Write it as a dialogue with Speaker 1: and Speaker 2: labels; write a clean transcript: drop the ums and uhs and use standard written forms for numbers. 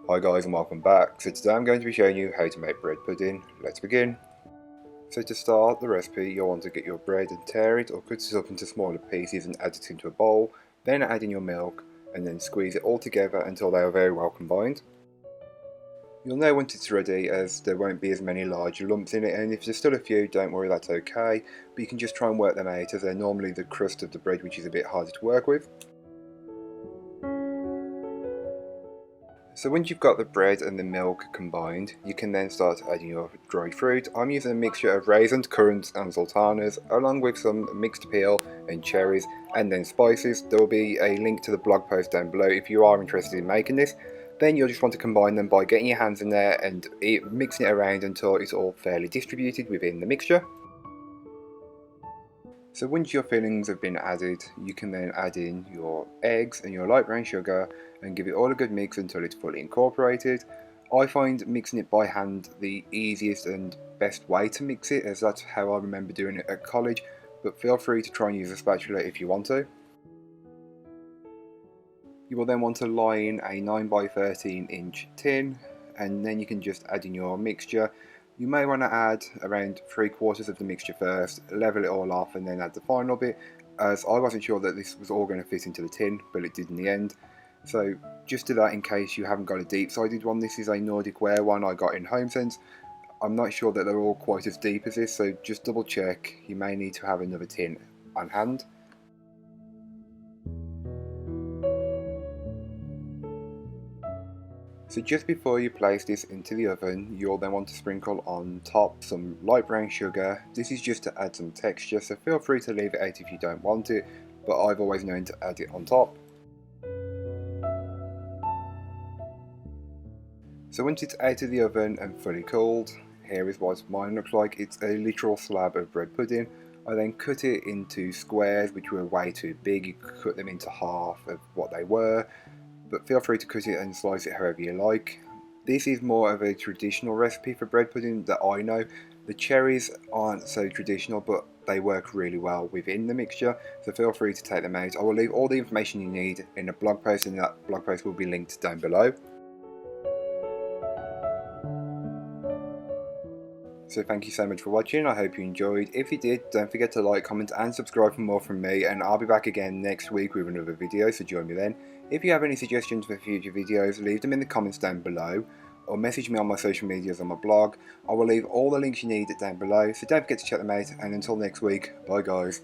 Speaker 1: Hi guys and welcome back. So today I'm going to be showing you how to make bread pudding. Let's begin. So to start the recipe, you'll want to get your bread and tear it or cut it up into smaller pieces and add it into a bowl. Then add in your milk and then squeeze it all together until they are very well combined. You'll know once it's ready as there won't be as many large lumps in it, and if there's still a few, don't worry, that's okay. But you can just try and work them out as they're normally the crust of the bread, which is a bit harder to work with. So once you've got the bread and the milk combined, you can then start adding your dried fruit. I'm using a mixture of raisins, currants and sultanas, along with some mixed peel and cherries, and then spices. There will be a link to the blog post down below if you are interested in making this. Then you'll just want to combine them by getting your hands in there and mixing it around until it's all fairly distributed within the mixture. So once your fillings have been added, you can then add in your eggs and your light brown sugar and give it all a good mix until it's fully incorporated. I find mixing it by hand the easiest and best way to mix it, as that's how I remember doing it at college, but feel free to try and use a spatula if you want to. You will then want to line a 9x13 inch tin, and then you can just add in your mixture. You may want to add around 3/4 of the mixture first, level it all off and then add the final bit, as I wasn't sure that this was all going to fit into the tin, but it did in the end. So just do that in case you haven't got a deep sided one. This is a Nordic ware one I got in HomeSense. I'm not sure that they're all quite as deep as this, so just double check. You may need to have another tin on hand. So just before you place this into the oven, you'll then want to sprinkle on top some light brown sugar. This is just to add some texture, so feel free to leave it out if you don't want it, but I've always known to add it on top. So once it's out of the oven and fully cooled, here is what mine looks like. It's a literal slab of bread pudding. I then cut it into squares which were way too big. You could cut them into half of what they were, but feel free to cut it and slice it however you like. This is more of a traditional recipe for bread pudding that I know. The cherries aren't so traditional, but they work really well within the mixture, so feel free to take them out. I will leave all the information you need in a blog post, and that blog post will be linked down below. So thank you so much for watching. I hope you enjoyed. If you did, don't forget to like, comment and subscribe for more from me, and I'll be back again next week with another video, so join me then. If you have any suggestions for future videos, leave them in the comments down below, or message me on my social medias on my blog. I will leave all the links you need down below, so don't forget to check them out, and until next week, bye guys.